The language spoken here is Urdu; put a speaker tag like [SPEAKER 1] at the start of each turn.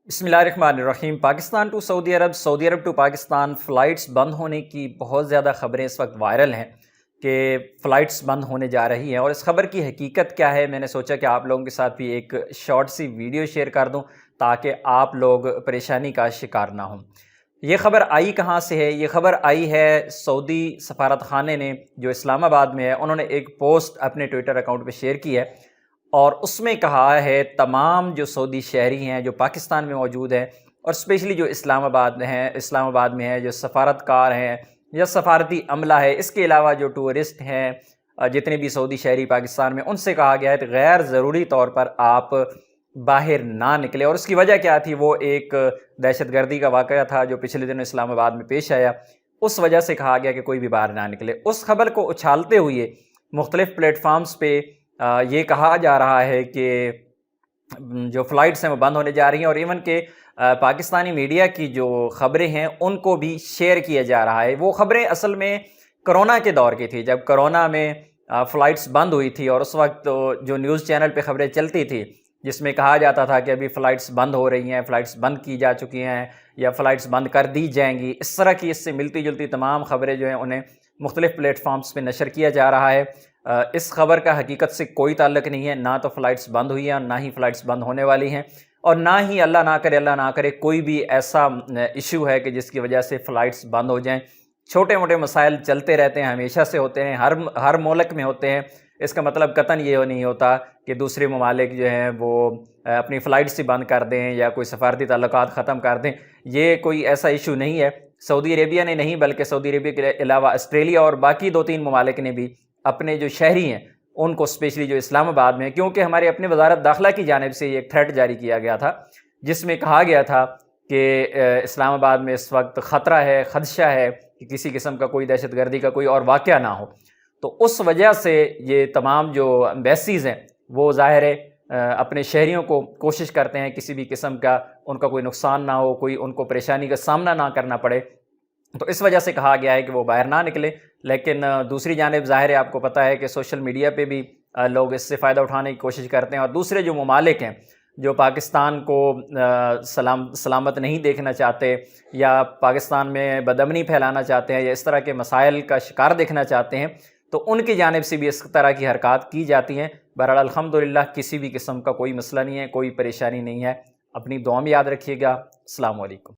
[SPEAKER 1] بسم اللہ الرحمن الرحیم۔ Pakistan to Saudi Arab, Saudi Arab to Pakistan flights بند ہونے کی بہت زیادہ خبریں اس وقت وائرل ہیں کہ فلائٹس بند ہونے جا رہی ہیں، اور اس خبر کی حقیقت کیا ہے میں نے سوچا کہ آپ لوگوں کے ساتھ بھی ایک شارٹ سی ویڈیو شیئر کر دوں تاکہ آپ لوگ پریشانی کا شکار نہ ہوں۔ یہ خبر آئی کہاں سے ہے؟ یہ خبر آئی ہے سعودی سفارت خانے نے جو اسلام آباد میں ہے، انہوں نے ایک پوسٹ اپنے ٹویٹر اکاؤنٹ پہ شیئر کی ہے، اور اس میں کہا ہے تمام جو سعودی شہری ہیں جو پاکستان میں موجود ہیں، اور اسپیشلی جو اسلام آباد میں ہیں جو سفارتکار ہیں یا سفارتی عملہ ہے، اس کے علاوہ جو ٹورسٹ ہیں، جتنے بھی سعودی شہری پاکستان میں، ان سے کہا گیا ہے کہ غیر ضروری طور پر آپ باہر نہ نکلے۔ اور اس کی وجہ کیا تھی؟ وہ ایک دہشت گردی کا واقعہ تھا جو پچھلے دن اسلام آباد میں پیش آیا، اس وجہ سے کہا گیا کہ کوئی بھی باہر نہ نکلے۔ اس خبر کو اچھالتے ہوئے مختلف پلیٹ فارمز پہ یہ کہا جا رہا ہے کہ جو فلائٹس ہیں وہ بند ہونے جا رہی ہیں، اور ایون کہ پاکستانی میڈیا کی جو خبریں ہیں ان کو بھی شیئر کیا جا رہا ہے۔ وہ خبریں اصل میں کرونا کے دور کی تھی، جب کرونا میں فلائٹس بند ہوئی تھی، اور اس وقت جو نیوز چینل پہ خبریں چلتی تھی جس میں کہا جاتا تھا کہ ابھی فلائٹس بند ہو رہی ہیں، فلائٹس بند کی جا چکی ہیں یا فلائٹس بند کر دی جائیں گی، اس طرح کی اس سے ملتی جلتی تمام خبریں جو ہیں انہیں مختلف پلیٹ فارمز پہ نشر کیا جا رہا ہے۔ اس خبر کا حقیقت سے کوئی تعلق نہیں ہے، نہ تو فلائٹس بند ہوئی ہیں، نہ ہی فلائٹس بند ہونے والی ہیں، اور نہ ہی اللہ نہ کرے کوئی بھی ایسا ایشو ہے کہ جس کی وجہ سے فلائٹس بند ہو جائیں۔ چھوٹے موٹے مسائل چلتے رہتے ہیں، ہمیشہ سے ہوتے ہیں، ہر ملک میں ہوتے ہیں۔ اس کا مطلب قطعاً یہ نہیں ہوتا کہ دوسرے ممالک جو ہیں وہ اپنی فلائٹس ہی بند کر دیں یا کوئی سفارتی تعلقات ختم کر دیں۔ یہ کوئی ایسا ایشو نہیں ہے۔ سعودی عربیہ نے نہیں، بلکہ سعودی عربیہ کے علاوہ آسٹریلیا اور باقی 2-3 ممالک نے بھی اپنے جو شہری ہیں ان کو، اسپیشلی جو اسلام آباد میں، کیونکہ ہمارے اپنے وزارت داخلہ کی جانب سے ایک تھریٹ جاری کیا گیا تھا جس میں کہا گیا تھا کہ اسلام آباد میں اس وقت خطرہ ہے، خدشہ ہے کہ کسی قسم کا کوئی دہشت گردی کا کوئی اور واقعہ نہ ہو، تو اس وجہ سے یہ تمام جو ایمبیسیز ہیں وہ ظاہر ہے اپنے شہریوں کو کوشش کرتے ہیں کسی بھی قسم کا ان کا کوئی نقصان نہ ہو، کوئی ان کو پریشانی کا سامنا نہ کرنا پڑے، تو اس وجہ سے کہا گیا ہے کہ وہ باہر نہ نکلے۔ لیکن دوسری جانب ظاہر ہے آپ کو پتہ ہے کہ سوشل میڈیا پہ بھی لوگ اس سے فائدہ اٹھانے کی کوشش کرتے ہیں، اور دوسرے جو ممالک ہیں جو پاکستان کو سلامت نہیں دیکھنا چاہتے یا پاکستان میں بدامنی پھیلانا چاہتے ہیں یا اس طرح کے مسائل کا شکار دیکھنا چاہتے ہیں، تو ان کی جانب سے بھی اس طرح کی حرکات کی جاتی ہیں۔ بہرحال الحمدللہ کسی بھی قسم کا کوئی مسئلہ نہیں ہے، کوئی پریشانی نہیں ہے۔ اپنی دعا میں یاد رکھیے گا۔ السلام علیکم۔